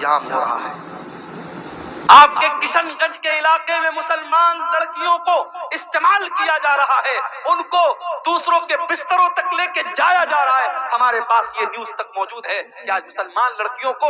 قیام ہو رہا ہے۔ آپ کے کشن گنج کے علاقے میں مسلمان لڑکیوں کو استعمال کیا جا رہا ہے، ان کو دوسروں کے بستروں تک لے کے جایا جا رہا ہے۔ ہمارے پاس یہ نیوز تک موجود ہے کہ آج مسلمان لڑکیوں کو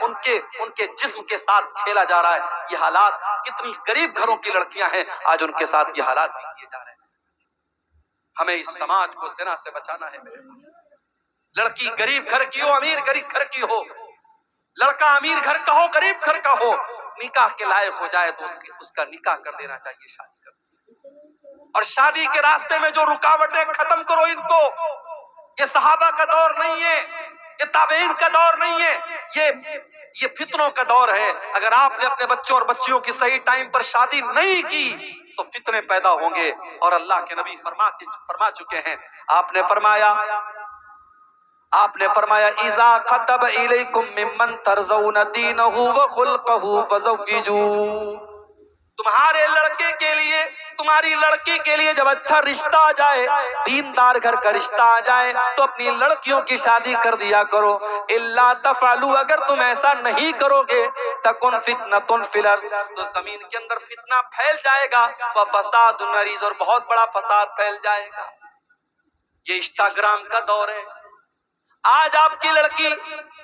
ان کے جسم کے ساتھ کھیلا جا رہا ہے۔ یہ حالات، کتنی غریب گھروں کی لڑکیاں ہیں، آج ان کے ساتھ یہ حالات بھی کیے جا رہے ہیں۔ ہمیں اس سماج کو زنا سے بچانا ہے میرے بھائی۔ لڑکی غریب گھر کی ہو، امیر غریب گھر کی ہو، لڑکا امیر گھر کا ہو، غریب گھر کا ہو، نکاح کے لائق ہو جائے تو اس کا نکاح کر دینا چاہیے، شادی کر دینی چاہیے۔ اور شادی کے راستے میں جو رکاوٹیں، ختم کرو ان کو۔ یہ صحابہ کا دور نہیں ہے، یہ تابعین کا دور نہیں ہے، یہ فتنوں کا دور ہے۔ اگر آپ نے اپنے بچوں اور بچیوں کی صحیح ٹائم پر شادی نہیں کی تو فتنے پیدا ہوں گے، اور اللہ کے نبی فرما چکے ہیں۔ آپ نے فرمایا اذا خطب الیکم ممن ترضون دینہ وخلقہ فزوجوہ۔ تمہارے لڑکے کے لیے، تمہاری لڑکی کے لیے جب اچھا رشتہ آ جائے، دیندار گھر کا رشتہ آ جائے تو اپنی لڑکیوں کی شادی کر دیا کرو۔ الا تفعلوا، اگر تم ایسا نہیں کرو گے، تکن فتنۃ فی الارض، تو زمین کے اندر فتنہ پھیل جائے گا، وفساد عریض، اور بہت بڑا فساد پھیل جائے گا۔ یہ انسٹاگرام کا دور ہے۔ آج آپ کی لڑکی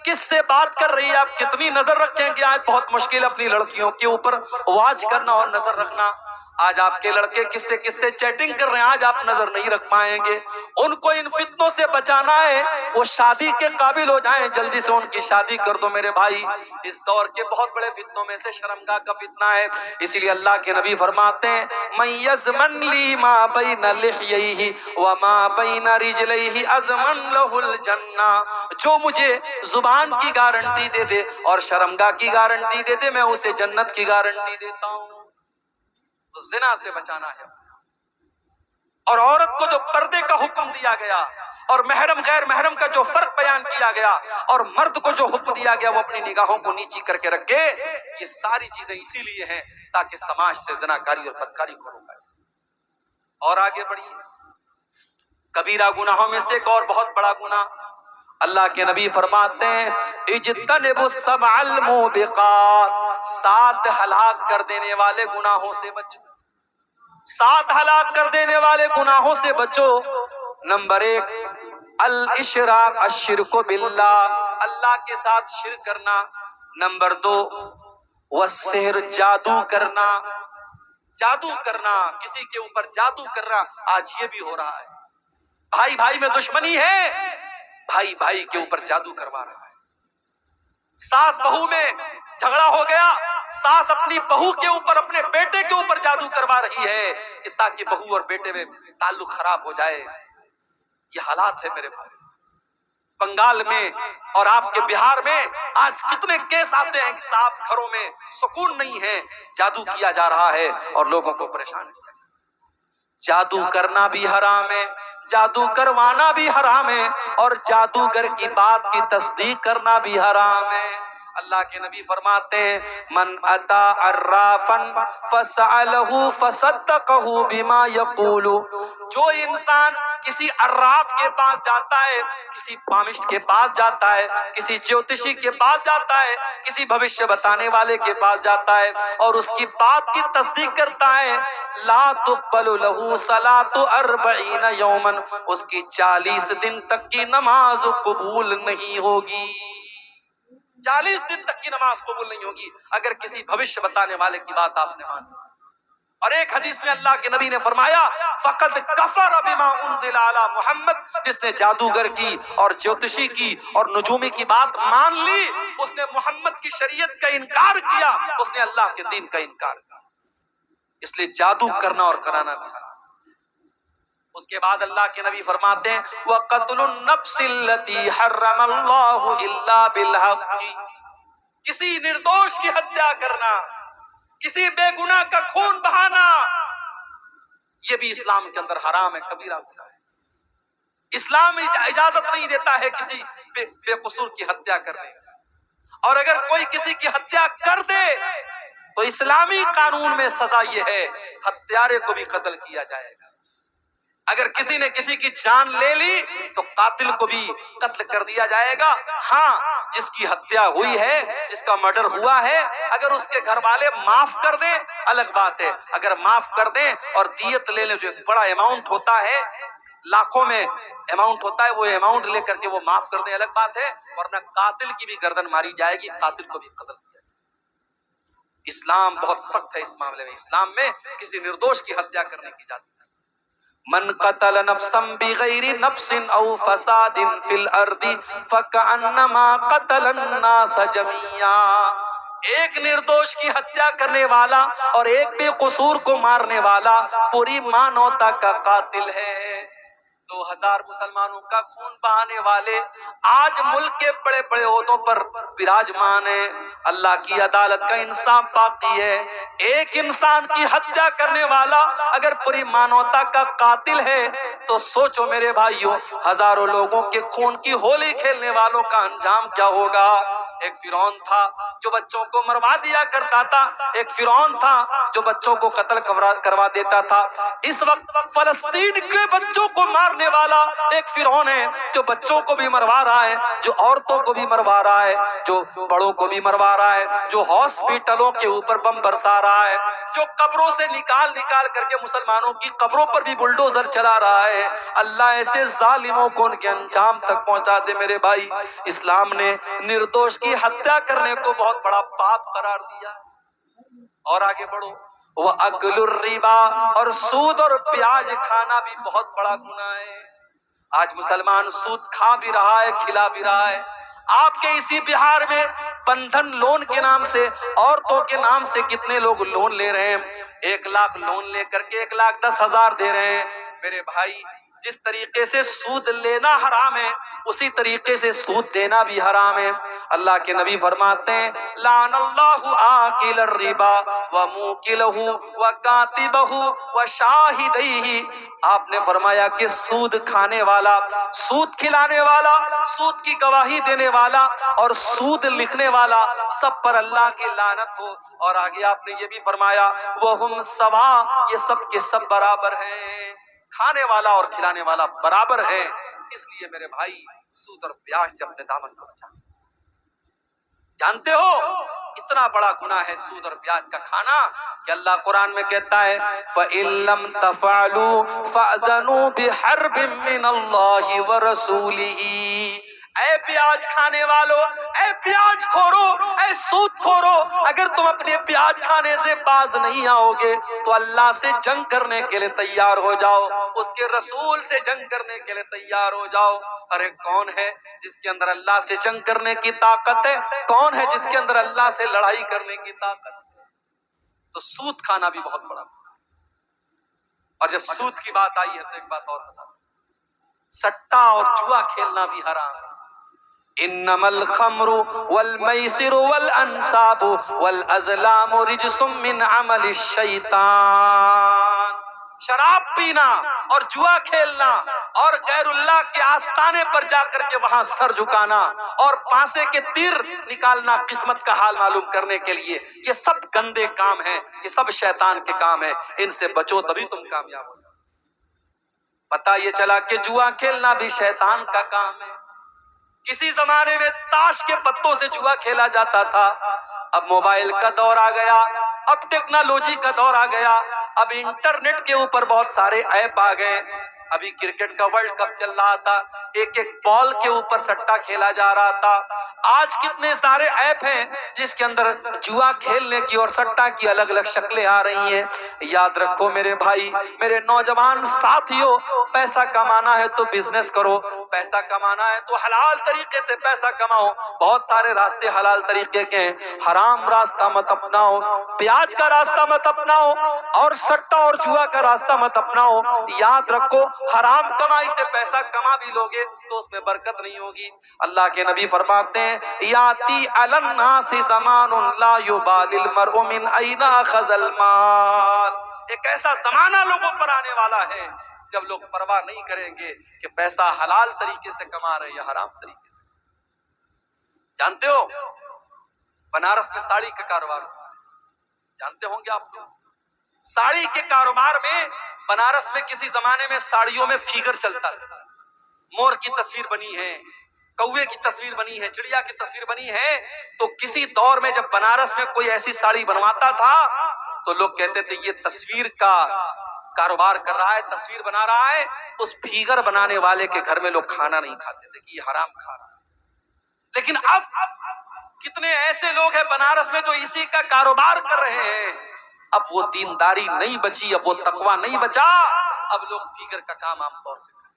کس سے بات کر رہی ہے، آپ کتنی نظر رکھیں گے؟ آج بہت مشکل اپنی لڑکیوں کے اوپر واچ کرنا اور نظر رکھنا۔ آج آپ کے لڑکے کس سے چیٹنگ کر رہے ہیں، آج آپ نظر نہیں رکھ پائیں گے۔ ان کو ان فتنوں سے بچانا ہے، وہ شادی کے قابل ہو جائیں، جلدی سے ان کی شادی کر دو میرے بھائی۔ اس دور کے بہت بڑے فتنوں میں سے شرمگاہ کا فتنہ ہے، اسی لیے اللہ کے نبی فرماتے ہیں من یضمن لی ما بین لحییہ وما بین رجلیہ اضمن لہ الجنہ، جو مجھے زبان کی گارنٹی دے دے اور شرمگاہ کی گارنٹی دے دے، میں اسے جنت کی گارنٹی دیتا ہوں۔ تو زنا سے بچانا ہے۔ اور عورت کو جو پردے کا حکم دیا گیا اور محرم غیر محرم کا جو فرق بیان کیا گیا، اور مرد کو جو حکم دیا گیا وہ اپنی نگاہوں کو نیچی کر کے رکھے، یہ ساری چیزیں اسی لیے ہیں تاکہ سماج سے زناکاری اور بدکاری کو روکا جائے۔ اور آگے بڑھیے، کبیرہ گناہوں میں سے ایک اور بہت بڑا گناہ، اللہ کے نبی فرماتے ہیں اجتنبوا السبع الموبقات، 7 ہلاک کر دینے والے گناہوں سے بچو، 7 ہلاک کر دینے والے گناہوں سے بچو۔ نمبر 1 الاشراک، الشرک باللہ، اللہ کے ساتھ شرک کرنا۔ نمبر 2 والسحر، جادو کرنا، جادو کرنا، کسی کے اوپر جادو کرنا، آج یہ بھی ہو رہا ہے۔ بھائی بھائی میں دشمنی ہے، بھائی بھائی کے اوپر جادو کروا رہا ہے۔ ساس بہو میں جھگڑا ہو گیا، ساس اپنی بہو کے اوپر، اپنے بیٹے کے اوپر جادو کروا رہی ہے کہ تاکہ بہو اور بیٹے میں تعلق خراب ہو جائے۔ یہ حالات ہے میرے بھائی۔ بنگال میں اور آپ کے بہار میں آج کتنے کیس آتے ہیں کہ صاحب گھروں میں سکون نہیں ہے، جادو کیا جا رہا ہے اور لوگوں کو پریشان کیا جا رہا ہے۔ جادو کرنا بھی حرام ہے، جادو کروانا بھی حرام ہے، اور جادوگر کی بات کی تصدیق کرنا بھی حرام ہے۔ اللہ کے نبی فرماتے ہیں من اتا عرافا فسألہ فصدقہ بما یقول، جو انسان کسی عراف کے پاس جاتا ہے، کسی پامشٹ کے پاس جاتا ہے، کسی جوتشی کے پاس جاتا ہے، کسی بھوشیہ بتانے والے کے پاس جاتا ہے اور اس کی بات کی تصدیق کرتا ہے، لا تقبل لہ صلاۃ 40 یوما، اس کی 40 دن تک کی نماز قبول نہیں ہوگی۔ 40 دن تک کی نماز قبول نہیں ہوگی اگر کسی بھوشیہ بتانے والے کی بات آپ نے مانی۔ اور ایک حدیث میں اللہ کے نبی نے فرمایا فقد کفر بما انزل علی محمد، جس نے جادوگر کی اور جوتشی کی اور نجومی کی بات مان لی، اس نے محمد کی شریعت کا انکار کیا، اس نے اللہ کے دین کا انکار کیا۔ اس لیے جادو کرنا اور کرانا بھی حرام۔ اس کے بعد اللہ کے نبی فرماتے ہیں وَقَتْلُ النَّفْسِ الَّتِي حَرَّمَ اللَّهُ إِلَّا بِالْحَقِّ، کسی نردوش کی ہتیا کرنا، کسی بے گناہ کا خون بہانا، یہ بھی اسلام کے اندر حرام ہے، کبیرہ گناہ ہے۔ اسلام اجازت نہیں دیتا ہے کسی بے قصور کی ہتیا کرنے کی، اور اگر کوئی کسی کی ہتیا کر دے تو اسلامی قانون میں سزا یہ ہے ہتھیارے کو بھی قتل کیا جائے گا۔ اگر کسی نے کسی کی جان لے لی تو قاتل کو بھی قتل کر دیا جائے گا۔ ہاں، جس کی ہتیا ہوئی ہے، جس کا مرڈر ہوا ہے، اگر اس کے گھر والے معاف کر دیں الگ بات ہے، اگر معاف کر دیں اور دیت لے لیں جو ایک بڑا اماؤنٹ ہوتا ہے، لاکھوں میں اماؤنٹ ہوتا ہے، وہ اماؤنٹ لے کر کے وہ معاف کر دیں الگ بات ہے، ورنہ قاتل کی بھی گردن ماری جائے گی، قاتل کو بھی قتل کیا جائے گا۔ اسلام بہت سخت ہے اس معاملے میں، اسلام میں کسی نردوش کی ہتیا کرنے کی اجازت نہیں۔ من قتل نفسا بغیر نفس او فساد فی الارض فکأنما قتل الناس جميعا، ایک نردوش کی ہتیا کرنے والا اور ایک بے قصور کو مارنے والا پوری مانوتا کا قاتل ہے۔ 2000 مسلمانوں کا خون بہانے والے آج ملک کے بڑے بڑے عہدوں پر براجمان ہیں۔ اللہ کی عدالت کا انصاف باقی ہے۔ ایک انسان کی ہتیا کرنے والا اگر پوری مانوتا کا قاتل ہے تو سوچو میرے بھائیوں، ہزاروں لوگوں کے خون کی ہولی کھیلنے والوں کا انجام کیا ہوگا۔ ایک فرعون تھا جو بچوں کو مروا دیا کرتا تھا، ایک فرعون تھا جو بچوں کو قتل کروا دیتا تھا۔ اس وقت فلسطین کے بچوں کو مارنے والا ایک فرعون ہے جو بچوں کو بھی مروا رہا ہے، جو عورتوں کو بھی مروا رہا ہے، جو بڑوں کو بھی مروا رہا ہے، جو ہاسپٹلوں کے اوپر بم برسا رہا ہے، جو قبروں سے نکال کر کے مسلمانوں کی قبروں پر بھی بلڈوزر چلا رہا ہے۔ اللہ ایسے ظالموں کو ان کے انجام تک پہنچا دے میرے بھائی۔ اسلام نے نردوش کی ہتیا کرنے کو بہت بڑا پاپ قرار دیا۔ اور آگے بڑھو، وَأَكْلُ الرِّبَا، اور سود اور پیاج کھانا بھی بہت بڑا گناہ ہے۔ آج مسلمان سود کھا بھی رہا ہے، کھلا بھی رہا ہے۔ آپ کے اسی بہار میں بندھن لون کے نام سے، عورتوں کے نام سے کتنے لوگ لون لے رہے ہیں، 1 لاکھ لون لے کر کے 1,10,000 دے رہے ہیں۔ میرے بھائی، جس طریقے سے سود لینا حرام ہے اسی طریقے سے سود دینا بھی حرام ہے۔ اللہ کے نبی فرماتے ہیں لعن اللہ آکل الربا وموکلہ وکاتبہ وشاہدیہ، آپ نے فرمایا کہ سود کھانے والا، سود کھلانے والا، سود کی گواہی دینے والا اور سود لکھنے والا، سب پر اللہ کی لعنت ہو۔ اور آگے آپ نے یہ بھی فرمایا وہم سوا، یہ سب کے سب برابر ہیں، کھانے والا اور کھلانے والا برابر ہے۔ اس لیے میرے بھائی سود اور پیاج سے اپنے دامن کو بچانا۔ جانتے ہو اتنا بڑا گناہ ہے سود اور پیاج کا کھانا کہ اللہ قرآن میں کہتا ہے فَإِن لَمْ تَفْعَلُوا فَأْذَنُوا بِحَرْبٍ مِّنَ اللَّهِ وَرَسُولِهِ۔ اے پیاج کھانے والو، اے پیاج کھورو، اے سود کھورو، اگر تم اپنے پیاج کھانے سے باز نہیں آؤ گے تو اللہ سے جنگ کرنے کے لیے تیار ہو جاؤ، اس کے رسول سے جنگ کرنے کے لیے تیار ہو جاؤ۔ ارے کون ہے جس کے اندر اللہ سے جنگ کرنے کی طاقت ہے؟ کون ہے جس کے اندر اللہ سے لڑائی کرنے کی طاقت ہے؟ تو سود کھانا بھی بہت بڑا گناہ ہے۔ اور جب سود کی بات آئی ہے تو ایک بات اور بتا دوں، سٹا اور جوا کھیلنا بھی حرام ہے۔ انما الخمر والمیسر والانصاب والازلام رجس من عمل الشیطان، شراب پینا اور جوا کھیلنا اور غیر اللہ کے آستانے پر جا کر کے وہاں سر جھکانا اور پانسے کے تیر نکالنا قسمت کا حال معلوم کرنے کے لیے، یہ سب گندے کام ہیں، یہ سب شیطان کے کام ہیں، ان سے بچو تبھی تم کامیاب ہو سکتے۔ پتہ یہ چلا کہ جوا کھیلنا بھی شیطان کا کام ہے۔ کسی زمانے میں تاش کے پتوں سے جوا کھیلا جاتا تھا، اب موبائل کا دور آ گیا، اب ٹیکنالوجی کا دور آ گیا، اب انٹرنیٹ کے اوپر بہت سارے ایپ آ گئے۔ ابھی کرکٹ کا ورلڈ کپ چل رہا تھا، ایک ایک بال کے اوپر سٹا کھیلا جا رہا تھا۔ آج کتنے سارے ایپ ہیں جس کے اندر جوا کھیلنے کی اور سٹا کی الگ الگ شکلیں آ رہی ہیں۔ یاد رکھو میرے بھائی، میرے نوجوان ساتھیوں، پیسہ کمانا ہے تو بزنس کرو، پیسہ کمانا ہے تو حلال طریقے سے پیسہ کماؤ، بہت سارے راستے حلال طریقے کے ہیں، حرام راستہ مت اپناؤ، پیاج کا راستہ مت اپناؤ اور سٹا اور جوا کا راستہ مت اپناؤ۔ یاد رکھو حرام کمائی سے پیسہ کما بھی لوگے تو اس میں برکت نہیں ہوگی۔ اللہ کے نبی فرماتے ہیں یاتی علی الناس زمان لا یبالی المرء من این اخذ المال، ایک ایسا زمانہ لوگوں پر آنے والا ہے جب لوگ پرواہ نہیں کریں گے کہ پیسہ حلال طریقے سے کما رہے یا حرام طریقے سے۔ جانتے ہو بنارس میں ساڑی کا کاروبار ہوتا ہے، جانتے ہوں گے آپ لوگ۔ ساڑی کے کاروبار میں بنارس میں کسی زمانے میں ساڑیوں میں فیگر چلتا تھا، مور کی تصویر بنی ہے، کوے کی تصویر بنی ہے، چڑیا کی تصویر بنی ہے، تو کسی دور میں جب بنارس میں کوئی ایسی ساڑی بنواتا تھا تو لوگ کہتے تھے یہ تصویر کا کاروبار کر رہا ہے، تصویر بنا رہا ہے. اس فیگر بنانے والے کے گھر میں لوگ کھانا نہیں کھاتے تھے کہ یہ حرام کھا رہا ہے. لیکن اب کتنے ایسے لوگ ہیں بنارس میں جو اسی کا کاروبار کر رہے ہیں. اب وہ دینداری نہیں بچی، اب وہ تقوی نہیں بچا، اب لوگ فیگر کا کام عام طور سے کرتے ہیں.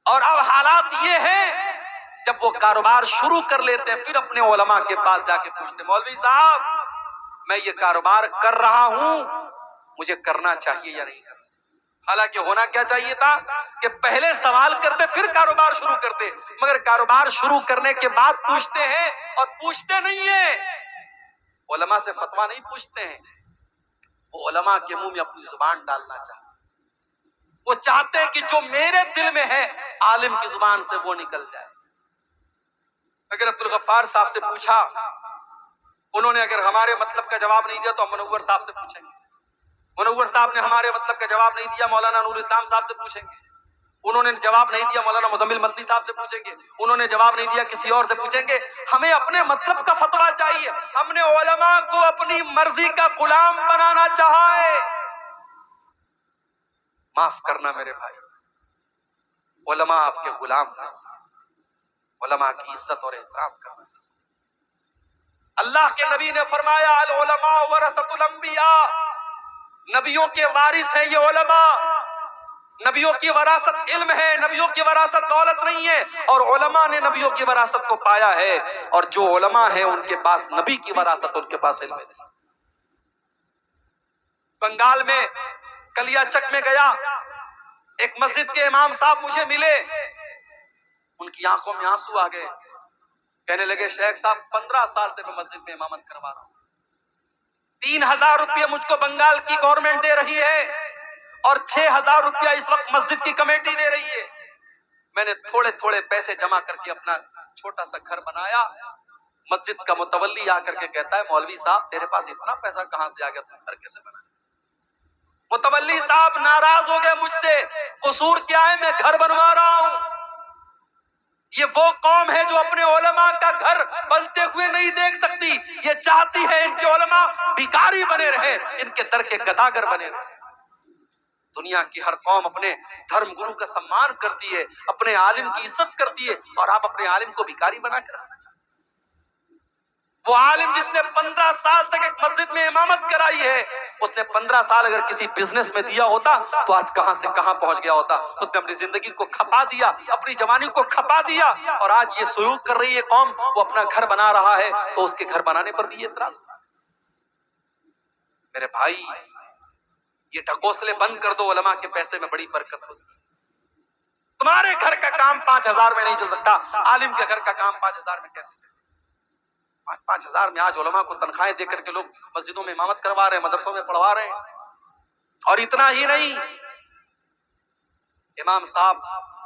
اور اب حالات یہ ہیں جب وہ کاروبار شروع کر لیتے ہیں پھر اپنے علماء کے پاس جا کے پوچھتے ہیں مولوی صاحب میں یہ کاروبار کر رہا ہوں، مجھے کرنا چاہیے یا نہیں کرنا چاہیے. حالانکہ ہونا کیا چاہیے تھا کہ پہلے سوال کرتے پھر کاروبار شروع کرتے، مگر کاروبار شروع کرنے کے بعد پوچھتے ہیں اور پوچھتے نہیں ہیں. علماء سے فتویٰ نہیں پوچھتے ہیں، وہ علماء کے منہ میں اپنی زبان ڈالنا چاہتے ہیں. وہ چاہتے ہیں کہ جو میرے دل میں ہے عالم کی زبان سے وہ نکل جائے. اگر عبدالغفار صاحب سے پوچھا، انہوں نے اگر ہمارے مطلب کا جواب نہیں دیا تو ہم منور صاحب سے پوچھیں گے. منور صاحب نے ہمارے مطلب کا جواب نہیں دیا، مولانا نور اسلام صاحب سے پوچھیں گے. انہوں نے جواب نہیں دیا، مولانا مزمل مدنی صاحب سے پوچھیں گے. انہوں نے جواب نہیں دیا، کسی اور سے پوچھیں گے. ہمیں اپنے مطلب کا فتویٰ چاہیے. ہم نے علماء کو اپنی مرضی کا غلام بنانا چاہا ہے. معاف کرنا میرے بھائی، علماء آپ کے غلام نہیں، علماء کی عزت اور احترام کرنا سیکھیں. اللہ کے نبی نے فرمایا العلماء ورثۃ الانبیاء، نبیوں کے وارث ہیں یہ علماء. نبیوں کی وراثت علم ہے، نبیوں کی وراثت دولت نہیں ہے، اور علماء نے نبیوں کی وراثت کو پایا ہے. اور جو علماء ہیں ان کے پاس نبی کی وراثت، ان کے پاس علم ہے. بنگال میں کلیا چک میں گیا، ایک مسجد کے امام صاحب مجھے ملے، ان کی آنکھوں میں آنسو آ گئے. کہنے لگے شیخ صاحب 15 سال سے میں مسجد میں امامت کروا رہا ہوں، 3000 روپیہ مجھ کو بنگال کی گورنمنٹ دے رہی ہے اور 6000 روپیہ اس وقت مسجد کی کمیٹی دے رہی ہے. میں نے تھوڑے تھوڑے پیسے جمع کر کے اپنا چھوٹا سا گھر بنایا. مسجد کا متولی آ کر کے کہتا ہے مولوی صاحب تیرے پاس اتنا پیسہ کہاں سے آ گیا، تم گھر کیسے بنا؟ متولی صاحب ناراض ہو گئے مجھ سے، قصور کیا ہے، میں گھر بنوا رہا ہوں. یہ وہ قوم ہے جو اپنے علماء کا گھر بنتے ہوئے نہیں دیکھ سکتی، یہ چاہتی ہے ان کے علماء بھکاری بنے رہے، ان کے در کے گداگر بنے رہے. دنیا کی ہر قوم اپنے دھرم گرو کا سمان کرتی ہے، اپنے عالم کی عزت کرتی ہے، اور آپ اپنے عالم کو بھکاری بنا کے رکھنا چاہتے ہیں. وہ عالم جس نے 15 سال تک ایک مسجد میں امامت کرائی ہے، اس نے 15 سال اگر کسی بزنس میں دیا ہوتا تو آج کہاں سے کہاں پہنچ گیا ہوتا. اس نے اپنی زندگی کو کھپا دیا، اپنی جوانی کو کھپا دیا، اور آج یہ سلوک کر رہی ہے قوم، وہ اپنا گھر بنا رہا ہے تو اس کے گھر بنانے پر بھی اعتراض ہوتا ہے. میرے بھائی یہ ڈھکوسلے بند کر دو، علماء کے پیسے میں بڑی برکت ہوتی ہے. تمہارے گھر کا کام 5000 میں نہیں چل سکتا، عالم کے گھر کا کام 5000 میں کیسے چلے؟ 5,000 میں آج علماء کو تنخواہیں دے کر کے لوگ مسجدوں میں امامت کروا رہے ہیں، مدرسوں میں پڑھوا رہے ہیں. اور اتنا ہی نہیں، امام صاحب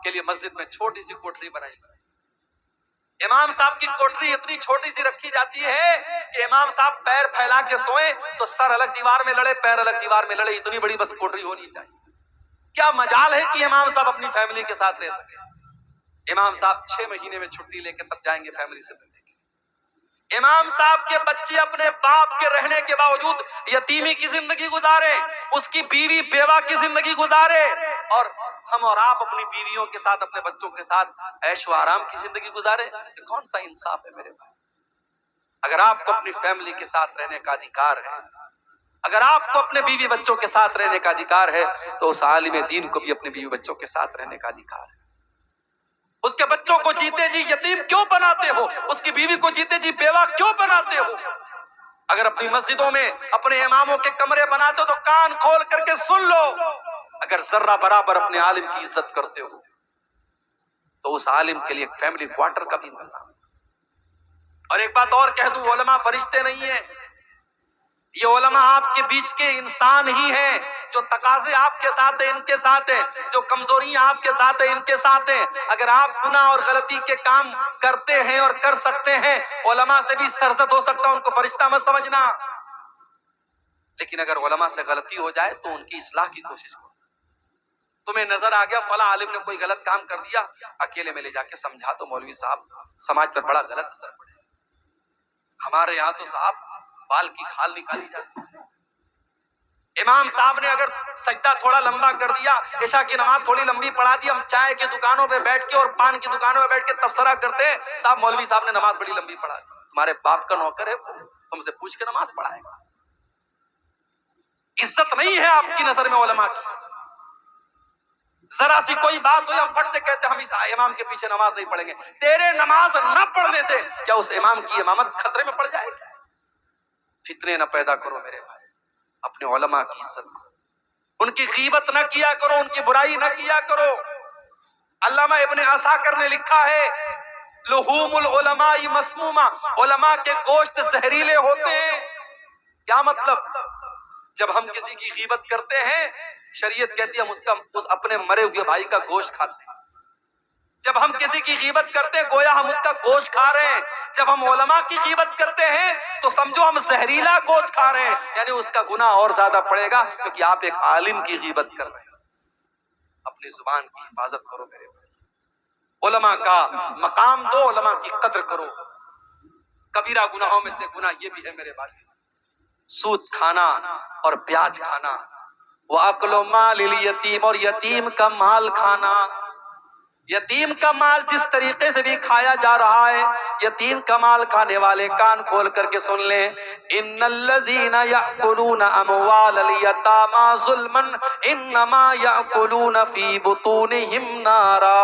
کے لیے مسجد میں چھوٹی سی کوٹری بنائی گئی. امام صاحب کی کوٹری اتنی چھوٹی سی رکھی جاتی ہے کہ امام صاحب پیر پھیلا کے سوئیں تو سر الگ دیوار میں لڑے، پیر الگ دیوار میں لڑے، اتنی بڑی بس کوٹری ہونی چاہیے. کیا مجال ہے کہ امام صاحب اپنی فیملی کے ساتھ رہ سکے؟ امام صاحب 6 مہینے میں چھٹی لے کے تب جائیں گے فیملی سے ملنے کے. امام صاحب کے بچے اپنے باپ کے رہنے کے باوجود یتیمی کی زندگی گزارے، اس کی بیوی بیوہ کی زندگی گزارے، اور ہم اور آپ اپنی بیویوں کے ساتھ، اپنے بچوں کے ساتھ عیش و آرام کی زندگی گزارے. یہ کون سا انصاف ہے میرے بھائی؟ اگر آپ کو اپنی فیملی کے ساتھ رہنے کا ادھیکار ہے، اگر آپ کو اپنے بیوی بچوں کے ساتھ رہنے کا ادھیکار ہے، تو اس عالم دین کو بھی اپنے بیوی بچوں کے ساتھ رہنے کا ادھیکار ہے. اس کے بچوں کو جیتے جی یتیم کیوں بناتے ہو؟ اس کی بیوی کو جیتے جی بیوہ کیوں بناتے ہو؟ اگر اپنی مسجدوں میں اپنے اماموں کے کمرے بناتے ہو تو کان کھول کر کے سن لو، اگر ذرہ برابر اپنے عالم کی عزت کرتے ہو تو اس عالم کے لیے ایک فیملی کوارٹر کا بھی انتظام. اور ایک بات اور کہہ دوں، علماء فرشتے نہیں ہیں، یہ علماء آپ کے بیچ کے انسان ہی ہیں. جو تقاضے آپ کے ساتھ ہیں ان کے ساتھ ہیں، جو کمزوریاں آپ کے ساتھ ہیں ان کے ساتھ ہیں. اگر آپ گناہ اور غلطی کے کام کرتے ہیں اور کر سکتے ہیں، علماء سے بھی سرزد ہو سکتا، ان کو فرشتہ مت سمجھنا. لیکن اگر علماء سے غلطی ہو جائے تو ان کی اصلاح کی کوشش کرو. تمہیں نظر آ گیا فلاں عالم نے کوئی غلط کام کر دیا، اکیلے میں لے جا کے سمجھا تو مولوی صاحب، سماج پر بڑا غلط اثر پڑے۔ ہمارے یہاں تو صاحب بال کی کھال نکالی جاتی ہے۔ امام صاحب نے اگر سجدہ تھوڑا لمبا کر دیا، عشاء کی نماز تھوڑی لمبی پڑھا دی، ہم چائے کی دکانوں پہ بیٹھ کے اور پان کی دکانوں پہ بیٹھ کے تبصرہ کرتے ہیں، صاحب مولوی صاحب نے نماز بڑی لمبی پڑھا دی۔ تمہارے باپ کا نوکر ہے، تم سے پوچھ کے نماز پڑھائے گا۔ عزت نہیں ہے آپ کی نظر میں علماء کی۔ ذرا سی کوئی بات ہوئی ہم پھٹ سے کہتے ہیں ہم اس امام کے پیچھے نماز نہیں پڑھیں گے۔ تیرے نماز نہ پڑھنے سے کیا اس امام کی امامت خطرے میں پڑ جائے گی؟ فتنے نہ پیدا کرو میرے بھائی، اپنے علماء کی عزت کرو، ان کی غیبت نہ کیا کرو، ان کی برائی نہ کیا کرو۔ علامہ ابن عساکر نے لکھا ہے لحوم العلماء مسمومہ، علماء کے گوشت زہریلے ہوتے ہیں۔ کیا مطلب؟ جب ہم کسی کی غیبت کرتے ہیں، شریعت کہتی ہے ہم اس اپنے مرے ہوئے بھائی کا گوشت کھاتے ہیں۔ جب ہم کسی کی غیبت کرتے ہیں گویا ہم اس کا گوشت کھا رہے ہیں۔ جب ہم علماء کی غیبت کرتے ہیں تو سمجھو ہم زہریلا گوشت کھا رہے ہیں، یعنی اس کا گناہ اور زیادہ پڑے گا، کیونکہ آپ ایک عالم کی غیبت کر رہے ہیں۔ اپنی زبان کی حفاظت کرو میرے بھائی، علماء کا مقام دو، علماء کی قدر کرو۔ کبیرہ گناہوں میں سے گناہ یہ بھی ہے میرے بھائی، سود کھانا اور پیاز کھانا، وَأَكْلُ مَالِ الْيَتِيمِ، اور یتیم کا مال کھانا۔ یتیم کا مال جس طریقے سے بھی کھایا جا رہا ہے، یتیم کا مال کھانے والے کان کھول کر کے سن لیں، ان الذین یأکلون اموال الیتامی ظلما انما یأکلون فی بطونہم نارا۔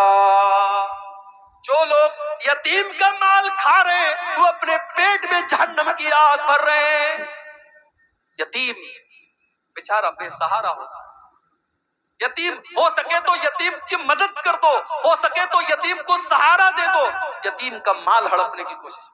جو لوگ یتیم کا مال کھا رہے ہیں وہ اپنے پیٹ میں جہنم کی آگ بھر رہے ہیں۔ یتیم بیچارہ بے سہارا ہوتا ہے، یتیم ہو سکے تو یتیم کی مدد کر دو، ہو سکے تو یتیم کو سہارا دے دو، یتیم کا مال ہڑپنے کی کوشش